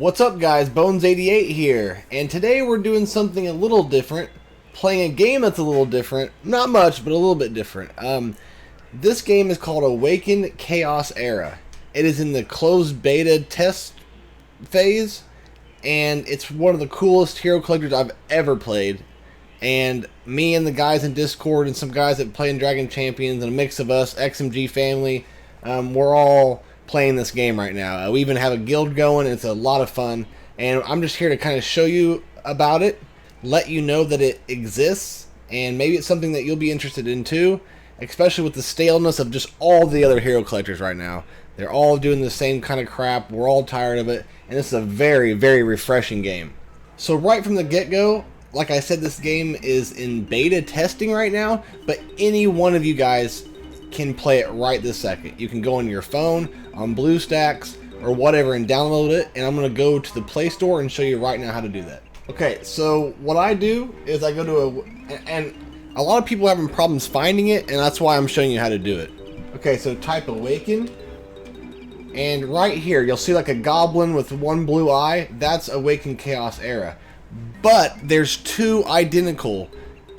What's up guys, Bones88 here, and today we're doing something a little different, playing a game that's a little different, not much, but a little bit different. This game is called Awaken Chaos Era. It is in the closed beta test phase, and it's one of the coolest hero collectors I've ever played. And me and the guys in Discord and some guys that play in Dragon Champions and a mix of us, XMG family, we're all playing this game right now. We even have a guild going, and it's a lot of fun. And I'm just here to kind of show you about it, let you know that it exists, and maybe it's something that you'll be interested in too, especially with the staleness of just all the other hero collectors right now. They're all doing the same kind of crap. We're all tired of it, and this is a very, very refreshing game. So right from the get-go, like I said, this game is in beta testing right now, but any one of you guys can play it right this second. You can go on your phone, on BlueStacks, or whatever, and download it, and I'm going to go to the Play Store and show you right now how to do that. Okay, so what I do is I go to and a lot of people are having problems finding it, and that's why I'm showing you how to do it. Okay, so type Awaken, and right here, you'll see like a goblin with one blue eye. That's Awaken Chaos Era. But there's two identical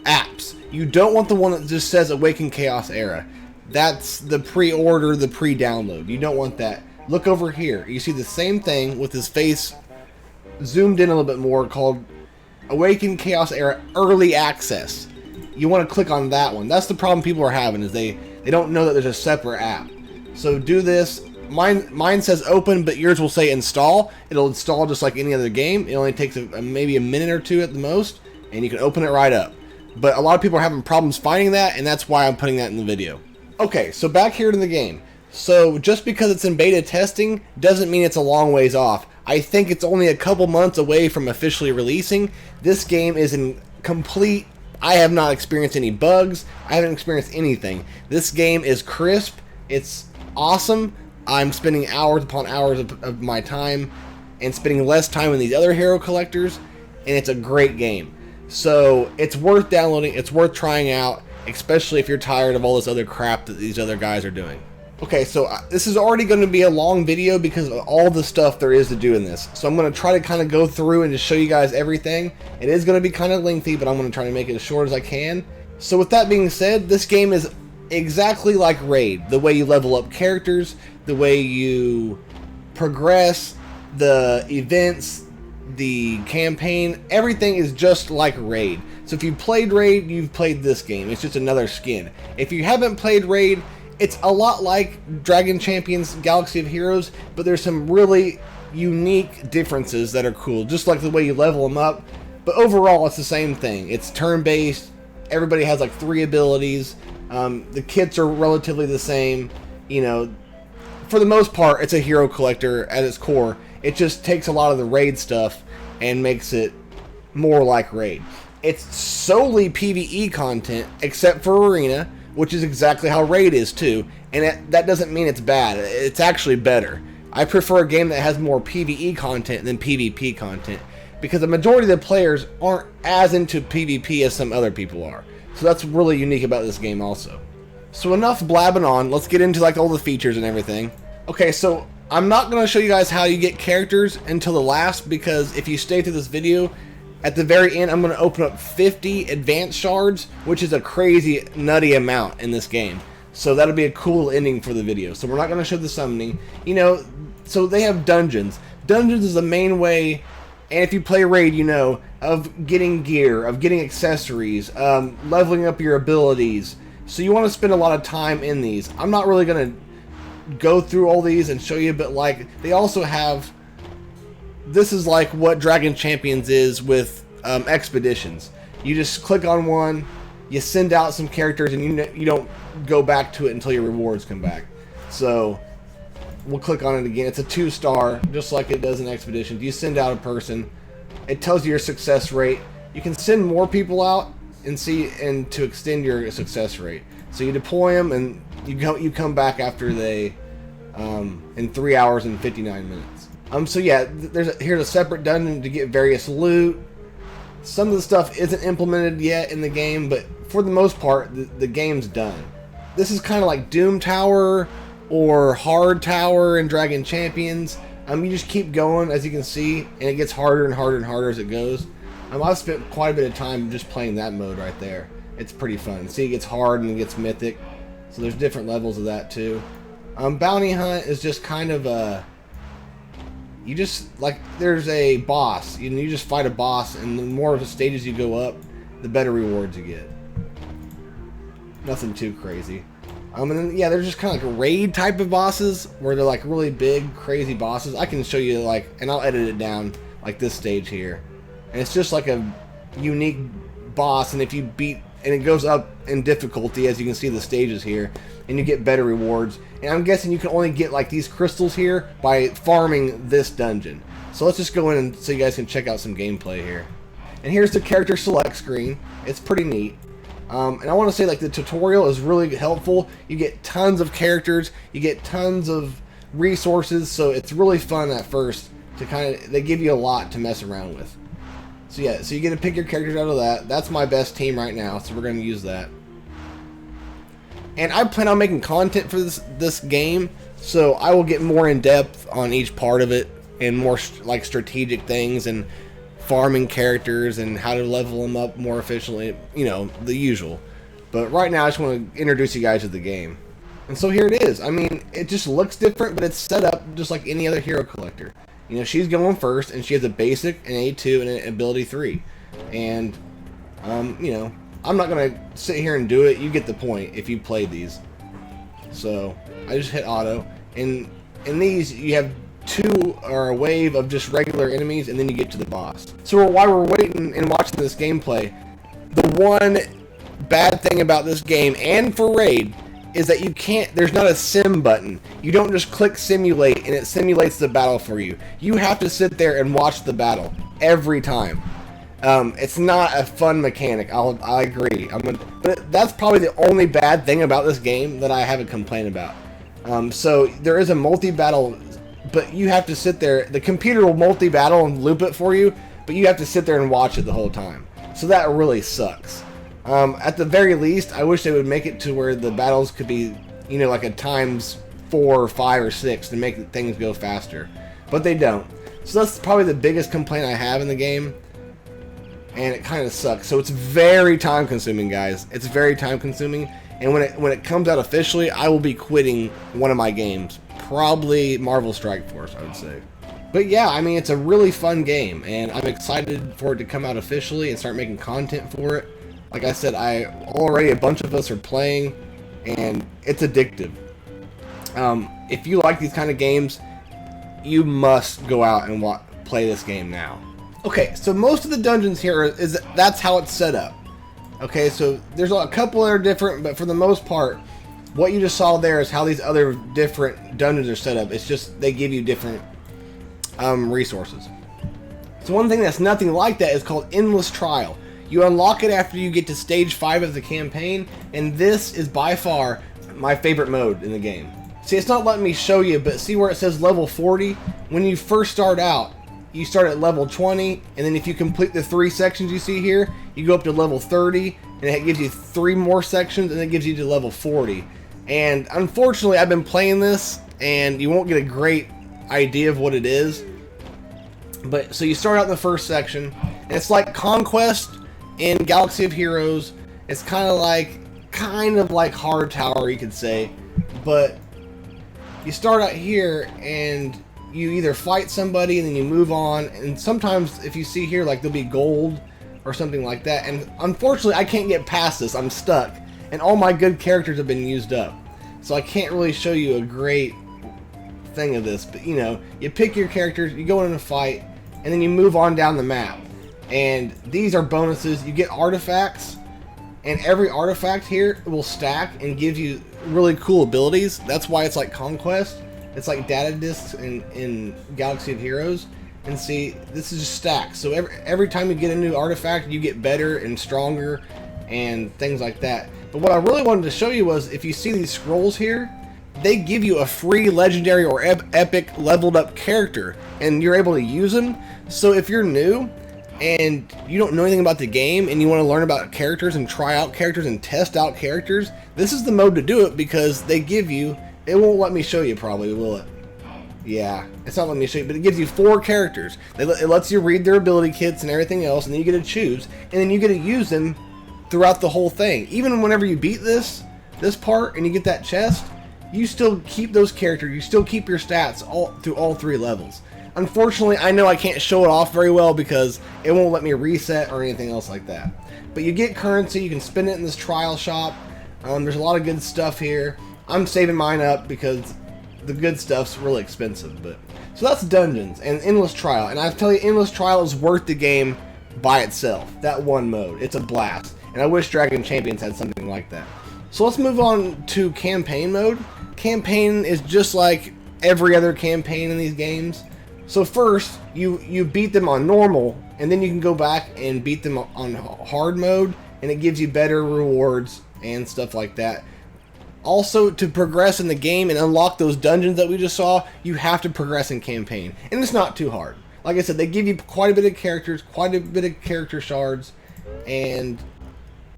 apps. You don't want the one that just says Awaken Chaos Era. That's the pre-order, the pre-download. You don't want that. Look over here. You see the same thing with his face zoomed in a little bit more, called Awaken Chaos Era Early Access. You want to click on that one. That's the problem people are having, is they don't know that there's a separate app. So do this. Mine says open, but yours will say install. It'll install just like any other game. It only takes maybe a minute or two at the most, and you can open it right up. But a lot of people are having problems finding that, and that's why I'm putting that in the video. Okay, so back here to the game. So just because it's in beta testing doesn't mean it's a long ways off. I think it's only a couple months away from officially releasing. This game is in complete... I have not experienced any bugs. I haven't experienced anything. This game is crisp. It's awesome. I'm spending hours upon hours of my time and spending less time with these other hero collectors, and it's a great game. So it's worth downloading. It's worth trying out, especially if you're tired of all this other crap that these other guys are doing. Okay, so this is already going to be a long video because of all the stuff there is to do in this. So I'm going to try to kind of go through and just show you guys everything. It is going to be kind of lengthy, but I'm going to try to make it as short as I can. So with that being said, this game is exactly like Raid. The way you level up characters, the way you progress, the events, the campaign, everything is just like Raid. So if you played Raid, you've played this game. It's just another skin. If you haven't played Raid, it's a lot like Dragon Champions Galaxy of Heroes, but there's some really unique differences that are cool, just like the way you level them up. But overall, it's the same thing. It's turn-based. Everybody has like 3 abilities. The kits are relatively the same. You know, for the most part, it's a hero collector at its core. It just takes a lot of the Raid stuff and makes it more like Raid. It's solely PvE content, except for Arena, which is exactly how Raid is too. And that doesn't mean it's bad. It's actually better. I prefer a game that has more PvE content than PvP content, because the majority of the players aren't as into PvP as some other people are. So that's really unique about this game also. So enough blabbing on, let's get into like all the features and everything. Okay, so I'm not going to show you guys how you get characters until the last, because if you stay through this video, at the very end I'm going to open up 50 advanced shards, which is a crazy nutty amount in this game. So that'll be a cool ending for the video. So we're not going to show the summoning. You know, so they have dungeons. Dungeons is the main way, and if you play Raid, you know, of getting gear, of getting accessories, leveling up your abilities. So you want to spend a lot of time in these. I'm not really going to go through all these and show you, but like they also have, this is like what Dragon Champions is with expeditions. You just click on one, you send out some characters, and you don't go back to it until your rewards come back. So we'll click on it again. It's a 2-star, just like it does in expeditions. You send out a person, it tells you your success rate. You can send more people out and to extend your success rate. So you deploy them, and you come back after they in 3 hours and 59 minutes. So yeah, here's a separate dungeon to get various loot. Some of the stuff isn't implemented yet in the game, but for the most part, the game's done. This is kind of like Doom Tower or Hard Tower in Dragon Champions. You just keep going, as you can see, and it gets harder and harder and harder as it goes. I've spent quite a bit of time just playing that mode right there. It's pretty fun. See, it gets hard and it gets mythic. So there's different levels of that too. Bounty hunt is just kind of a... You just, like, there's a boss. You just fight a boss, and the more of the stages you go up, the better rewards you get. Nothing too crazy. And then, yeah, there's just kind of like raid type of bosses, where they're like really big, crazy bosses. I can show you, like, and I'll edit it down, like this stage here. And it's just like a unique boss, and if you beat, and it goes up in difficulty, as you can see the stages here, and you get better rewards. And I'm guessing you can only get like these crystals here by farming this dungeon. So let's just go in and so you guys can check out some gameplay here. And here's the character select screen. It's pretty neat. And I want to say, like, the tutorial is really helpful. You get tons of characters, you get tons of resources, so it's really fun at first to kind of, they give you a lot to mess around with. So yeah, so you get to pick your characters out of that. That's my best team right now, so we're going to use that. And I plan on making content for this game, so I will get more in depth on each part of it and more like strategic things and farming characters and how to level them up more efficiently, you know, the usual. But right now I just want to introduce you guys to the game. And so here it is. I mean, it just looks different, but it's set up just like any other hero collector. You know, she's going first, and she has a basic, an A2, and an ability 3. And, you know, I'm not going to sit here and do it. You get the point if you played these. So, I just hit auto. And in these, you have two or a wave of just regular enemies, and then you get to the boss. So while we're waiting and watching this gameplay, the one bad thing about this game, and for Raid, is that you can't, there's not a sim button. You don't just click simulate and it simulates the battle for you. You have to sit there and watch the battle every time. It's not a fun mechanic, I agree. But that's probably the only bad thing about this game that I have a complaint about. So there is a multi-battle, but you have to sit there. The computer will multi-battle and loop it for you, but you have to sit there and watch it the whole time. So that really sucks. At the very least, I wish they would make it to where the battles could be, you know, like a times 4 or 5 or 6 to make things go faster. But they don't. So that's probably the biggest complaint I have in the game. And it kind of sucks. So it's very time consuming, guys. It's very time consuming. And when it comes out officially, I will be quitting one of my games. Probably Marvel Strike Force, I would say. But yeah, I mean, it's a really fun game. And I'm excited for it to come out officially and start making content for it. Like I said, already a bunch of us are playing, and it's addictive. If you like these kind of games, you must go out and play this game now. Okay, so most of the dungeons here that's how it's set up. Okay, so there's a couple that are different, but for the most part, what you just saw there is how these other different dungeons are set up. It's just they give you different resources. So one thing that's nothing like that is called Endless Trial. You unlock it after you get to stage 5 of the campaign, and this is by far my favorite mode in the game. See, it's not letting me show you, but see where it says level 40? When you first start out, you start at level 20, and then if you complete the 3 sections you see here, you go up to level 30, and it gives you 3 more sections, and it gives you to level 40. And unfortunately, I've been playing this, and you won't get a great idea of what it is. But so you start out in the first section, and it's like Conquest in Galaxy of Heroes. It's kind of like Hard Tower, you could say, but you start out here and you either fight somebody and then you move on, and sometimes if you see here, like, there'll be gold or something like that, and unfortunately I can't get past this. I'm stuck, and all my good characters have been used up, so I can't really show you a great thing of this. But you know, you pick your characters, you go in a fight, and then you move on down the map. And these are bonuses. You get artifacts, and every artifact here will stack and give you really cool abilities. That's why it's like Conquest. It's like data discs in Galaxy of Heroes. And see, this is just stacks. So every time you get a new artifact, you get better and stronger and things like that. But what I really wanted to show you was, if you see these scrolls here, they give you a free legendary or epic leveled up character, and you're able to use them. So if you're new and you don't know anything about the game and you want to learn about characters and try out characters and test out characters, this is the mode to do it, because they give you, it won't let me show you probably, will it? Yeah, it's not letting me show you, but it gives you 4 characters. It lets you read their ability kits and everything else, and then you get to choose, and then you get to use them throughout the whole thing. Even whenever you beat this part and you get that chest, you still keep those characters, you still keep your stats through all 3 levels. Unfortunately, I know I can't show it off very well because it won't let me reset or anything else like that. But you get currency, you can spend it in this trial shop. There's a lot of good stuff here. I'm saving mine up because the good stuff's really expensive. But so that's dungeons and endless trial, and I tell you, endless trial is worth the game by itself. That one mode, it's a blast, and I wish Dragon Champions had something like that. So let's move on to campaign mode. Campaign is just like every other campaign in these games. So first you beat them on normal, and then you can go back and beat them on hard mode, and it gives you better rewards and stuff like that. Also, to progress in the game and unlock those dungeons that we just saw, you have to progress in campaign. And it's not too hard. Like I said, they give you quite a bit of characters, quite a bit of character shards, and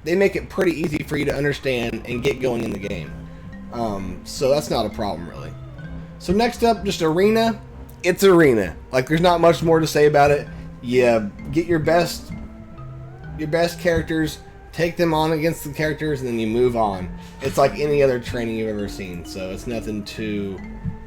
they make it pretty easy for you to understand and get going in the game. So that's not a problem, really. So next up, just arena. It's arena. Like, there's not much more to say about it. You get your best characters, take them on against the characters, and then you move on. It's like any other training you've ever seen, so it's nothing too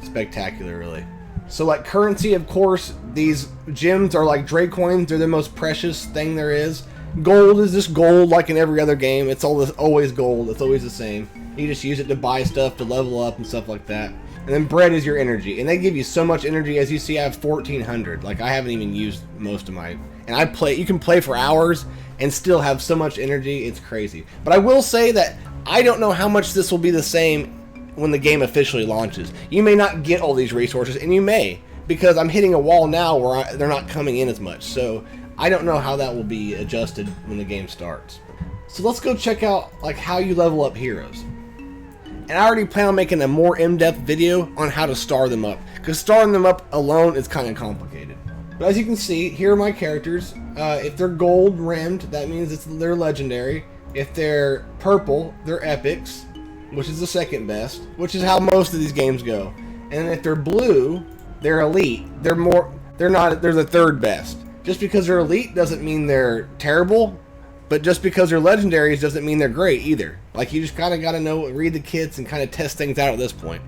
spectacular, really. So, like, currency, of course, these gems are like Drake coins. They're the most precious thing there is. Gold is just gold, like in every other game. It's always gold. It's always the same. You just use it to buy stuff, to level up and stuff like that. And then bread is your energy, and they give you so much energy. As you see, I have 1,400. Like, I haven't even used most of my... And you can play for hours and still have so much energy, it's crazy. But I will say that I don't know how much this will be the same when the game officially launches. You may not get all these resources, and you may, because I'm hitting a wall now where they're not coming in as much. So I don't know how that will be adjusted when the game starts. So let's go check out like how you level up heroes. And I already plan on making a more in-depth video on how to star them up, because starring them up alone is kind of complicated. But as you can see, here are my characters. If they're gold rimmed, that means they're legendary. If they're purple, they're epics, which is the second best, which is how most of these games go. And if they're blue, they're elite. They're the third best. Just because they're elite doesn't mean they're terrible, but just because they're legendaries doesn't mean they're great either. Like, you just kind of got to read the kits and kind of test things out at this point,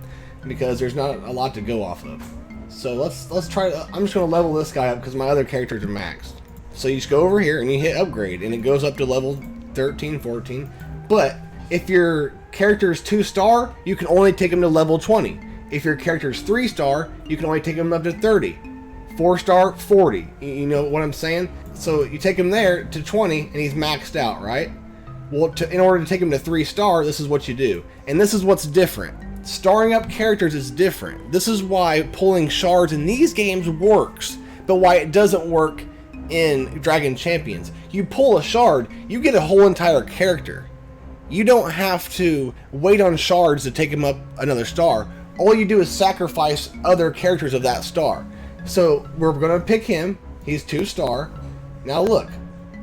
because there's not a lot to go off of. So let's try. I'm just going to level this guy up because my other characters are maxed. So you just go over here and you hit upgrade, and it goes up to level 13, 14. But if your character is 2-star, you can only take him to level 20. If your character is 3-star, you can only take him up to 30. 4-star, 40. You know what I'm saying? So you take him there to 20, and he's maxed out, right? Well, in order to take him to 3-star, this is what you do. And this is what's different. Starring up characters is different. This is why pulling shards in these games works, but why it doesn't work in Dragon Champions. You pull a shard, you get a whole entire character. You don't have to wait on shards to take him up another star. All you do is sacrifice other characters of that star. So we're going to pick him. He's 2-star. Now look,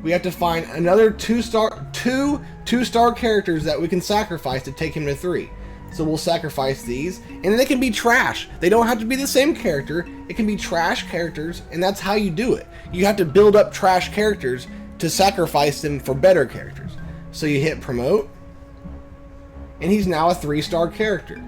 we have to find another 2-star characters that we can sacrifice to take him to 3. So we'll sacrifice these, and they can be trash. They don't have to be the same character. It can be trash characters, and that's how you do it. You have to build up trash characters to sacrifice them for better characters. So you hit promote, and he's now a 3-star character.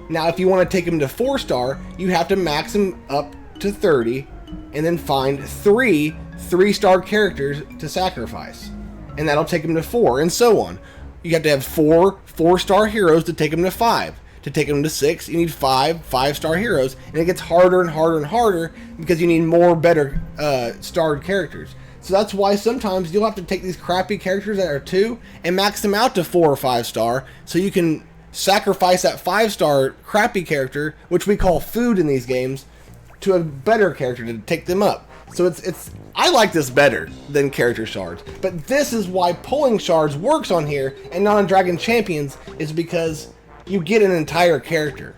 Now if you want to take him to 4-star, you have to max him up to 30, and then find 3-star characters to sacrifice. And that'll take him to 4, and so on. You have to have 4-star heroes to take him to 5. To take him to 6, you need 5-star heroes, and it gets harder and harder and harder because you need more better starred characters. So that's why sometimes you'll have to take these crappy characters that are 2 and max them out to 4 or 5-star, so you can sacrifice that 5-star crappy character, which we call food in these games, to a better character to take them up. So I like this better than character shards. But this is why pulling shards works on here and not on Dragon Champions, is because you get an entire character.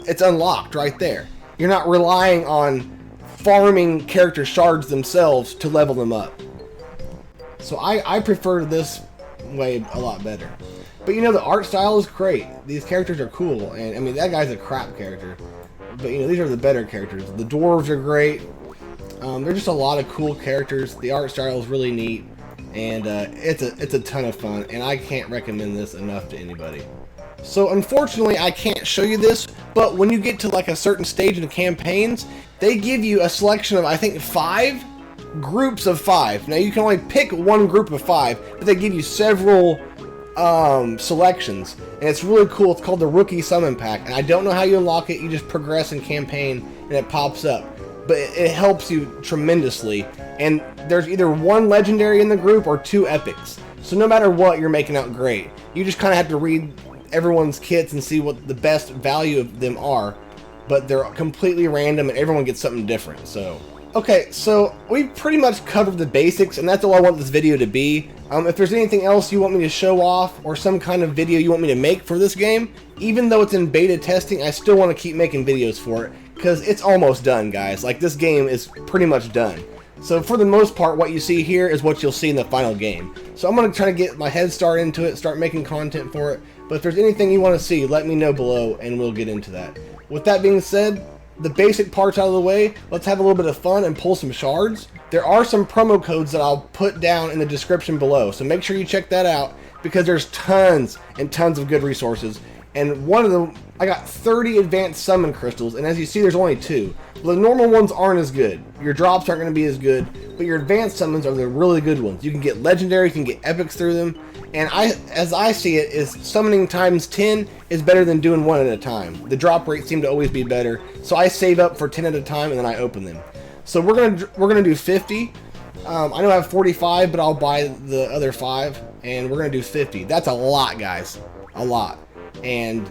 It's unlocked right there. You're not relying on farming character shards themselves to level them up. So I prefer this way a lot better. But you know, the art style is great. These characters are cool. And I mean, that guy's a crap character. but you know, these are the better characters. The dwarves are great. There's just a lot of cool characters. The art style is really neat, and it's a ton of fun, and I can't recommend this enough to anybody. So unfortunately, I can't show you this, but when you get to like a certain stage in the campaigns, they give you a selection of, I think, 5 groups of 5. Now you can only pick one group of 5, but they give you several selections, and it's really cool. It's called the Rookie Summon Pack, and I don't know how you unlock it. You just progress in campaign, and it pops up. But it helps you tremendously, and there's either 1 legendary in the group or 2 epics. So no matter what, you're making out great. You just kind of have to read everyone's kits and see what the best value of them are, but they're completely random and everyone gets something different. So okay, so we've pretty much covered the basics, and that's all I want this video to be. If there's anything else you want me to show off, or some kind of video you want me to make for this game, even though it's in beta testing, I still want to keep making videos for it, because it's almost done, guys. Like, this game is pretty much done. So for the most part, what you see here is what you'll see in the final game. So I'm going to try to get my head start into it, start making content for it. But if there's anything you want to see, let me know below, and we'll get into that. With that being said, the basic parts out of the way, let's have a little bit of fun and pull some shards. There are some promo codes that I'll put down in the description below, so make sure you check that out, because there's tons and tons of good resources. And one of them, I got 30 advanced summon crystals, and as you see, there's only 2. The normal ones aren't as good. Your drops aren't going to be as good, but your advanced summons are the really good ones. You can get legendary, you can get epics through them, and as I see it, is summoning times 10 is better than doing 1 at a time. The drop rates seem to always be better, so I save up for 10 at a time and then I open them. So we're gonna do 50. I know I have 45, but I'll buy the other 5, and we're gonna do 50. That's a lot, guys, a lot. And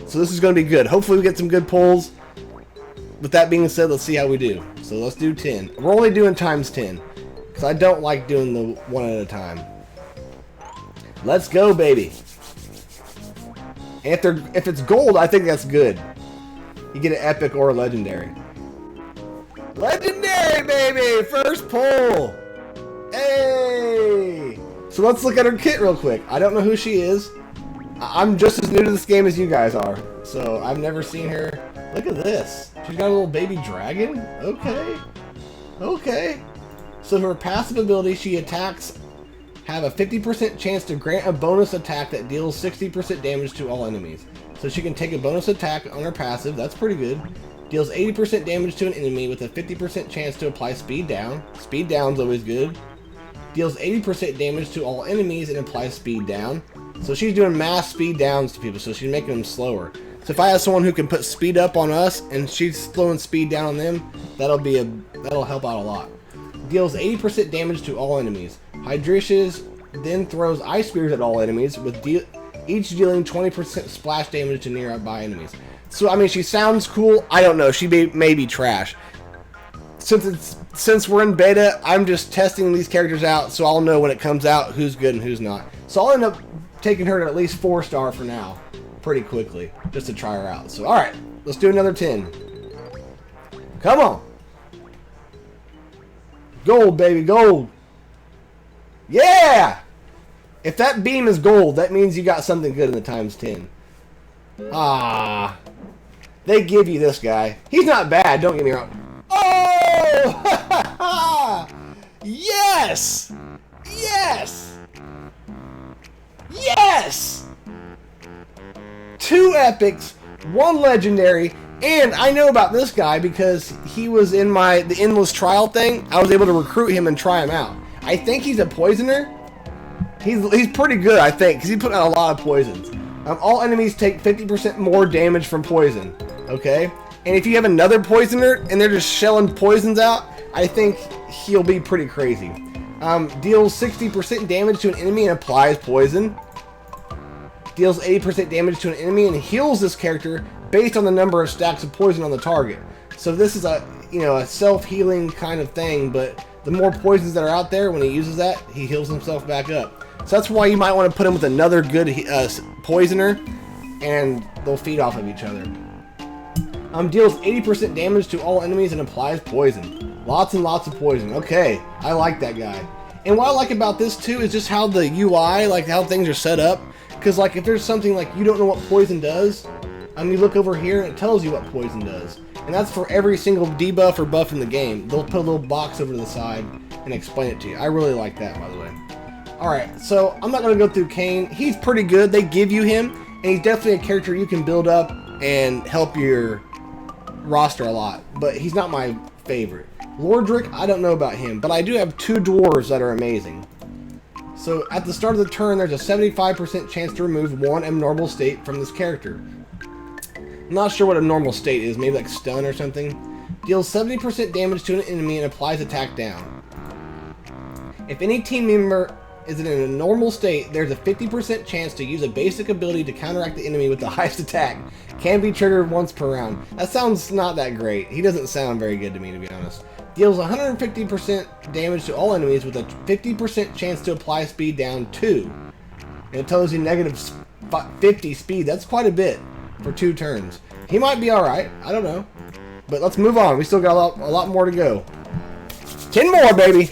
so this is gonna be good. Hopefully we get some good pulls. With that being said, let's see how we do. So let's do 10. We're only doing times 10, because I don't like doing the 1 at a time. Let's go, baby. And if it's gold, I think that's good. You get an epic or a legendary. Legendary, baby! First pull! Hey! So let's look at her kit real quick. I don't know who she is. I'm just as new to this game as you guys are. So I've never seen her. Look at this. She's got a little baby dragon? Okay. Okay. So her passive ability, she attacks have a 50% chance to grant a bonus attack that deals 60% damage to all enemies. So she can take a bonus attack on her passive. That's pretty good. Deals 80% damage to an enemy with a 50% chance to apply speed down. Speed down's always good. Deals 80% damage to all enemies and applies speed down. So she's doing mass speed downs to people, so she's making them slower. So if I have someone who can put speed up on us and she's slowing speed down on them, that'll help out a lot. Deals 80% damage to all enemies. Hydricious then throws ice spears at all enemies, with each dealing 20% splash damage to nearby enemies. So I mean, she sounds cool. I don't know. She may be trash. Since we're in beta, I'm just testing these characters out, so I'll know when it comes out who's good and who's not. So I'll end up taking her to at least 4-star for now, pretty quickly, just to try her out. So all right, let's do another 10. Come on. Gold, baby, gold. Yeah! If that beam is gold, that means you got something good in the times 10. Ah. They give you this guy. He's not bad, don't get me wrong. Oh! Yes! Yes! Yes! 2 epics, 1 legendary, and I know about this guy because he was in the endless trial thing. I was able to recruit him and try him out. I think he's a poisoner. He's pretty good, I think, because he put out a lot of poisons. All enemies take 50% more damage from poison. Okay? And if you have another poisoner and they're just shelling poisons out, I think he'll be pretty crazy. Deals 60% damage to an enemy and applies poison. Deals 80% damage to an enemy and heals this character based on the number of stacks of poison on the target. So this is a self-healing kind of thing, but the more poisons that are out there, when he uses that, he heals himself back up. So that's why you might want to put him with another good poisoner, and they'll feed off of each other. Deals 80% damage to all enemies and applies poison. Lots and lots of poison. Okay, I like that guy. And what I like about this too is just how the UI, like how things are set up. Because like if there's something like you don't know what poison does, You look over here and it tells you what poison does. And that's for every single debuff or buff in the game. They'll put a little box over to the side and explain it to you. I really like that, by the way. Alright, so I'm not going to go through Kane. He's pretty good. They give you him, and he's definitely a character you can build up and help your roster a lot. But he's not my favorite. Lordric, I don't know about him, but I do have 2 dwarves that are amazing. So at the start of the turn, there's a 75% chance to remove 1 abnormal state from this character. I'm not sure what a normal state is, maybe like stun or something. Deals 70% damage to an enemy and applies attack down. If any team member is in a normal state, there's a 50% chance to use a basic ability to counteract the enemy with the highest attack. Can be triggered once per round. That sounds not that great. He doesn't sound very good to me, to be honest. Deals 150% damage to all enemies with a 50% chance to apply speed down 2. And it tells you negative 50 speed. That's quite a bit for 2 turns. He might be alright. I don't know. But let's move on. We still got a lot more to go. 10 more, baby!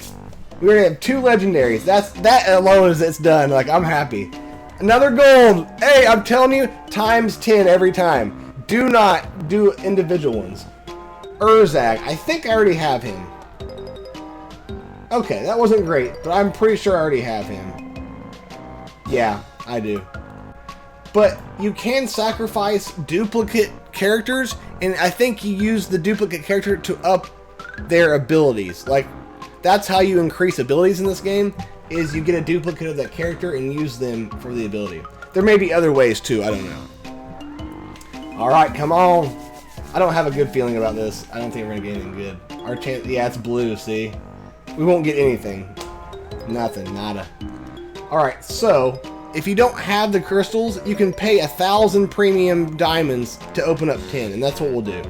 We're going to have 2 legendaries. That alone is it's done. Like, I'm happy. Another gold! Hey, I'm telling you, times 10 every time. Do not do individual ones. Urzag. I think I already have him. Okay, that wasn't great, but I'm pretty sure I already have him. Yeah, I do. But you can sacrifice duplicate characters, and I think you use the duplicate character to up their abilities. Like, that's how you increase abilities in this game, is you get a duplicate of that character and use them for the ability. There may be other ways too, I don't know. Alright, come on. I don't have a good feeling about this. I don't think we're going to get anything good. Our chance, yeah, it's blue, see? We won't get anything. Nothing, nada. Alright, so, if you don't have the crystals, you can pay 1,000 premium diamonds to open up 10, and that's what we'll do.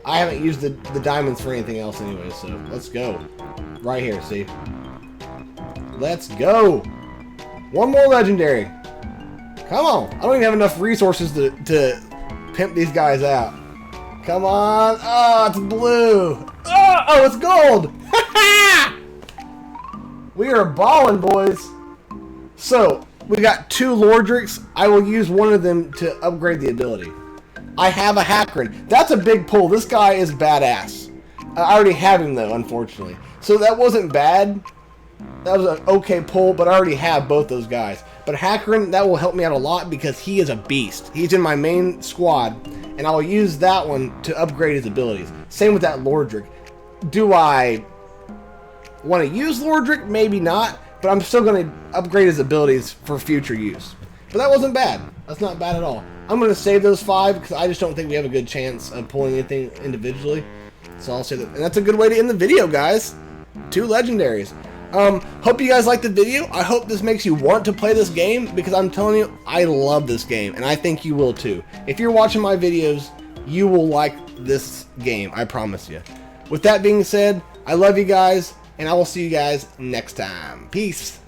I haven't used the diamonds for anything else anyway, so let's go. Right here, see? Let's go! 1 more legendary. Come on! I don't even have enough resources to pimp these guys out. Come on! Oh, it's blue! Oh, it's gold! We are balling, boys! So, we got 2 Lordrics. I will use one of them to upgrade the ability. I have a Hackrin. That's a big pull. This guy is badass. I already have him, though, unfortunately. So that wasn't bad. That was an okay pull, but I already have both those guys. But Hackrin, that will help me out a lot because he is a beast. He's in my main squad, and I will use that one to upgrade his abilities. Same with that Lordric. Do I want to use Lordric? Maybe not, but I'm still going to upgrade his abilities for future use. But that wasn't bad. That's not bad at all. I'm going to save those 5 because I just don't think we have a good chance of pulling anything individually. So I'll say that. And that's a good way to end the video, guys. 2 legendaries. Hope you guys liked the video. I hope this makes you want to play this game because I'm telling you, I love this game and I think you will too. If you're watching my videos, you will like this game. I promise you. With that being said, I love you guys and I will see you guys next time. Peace.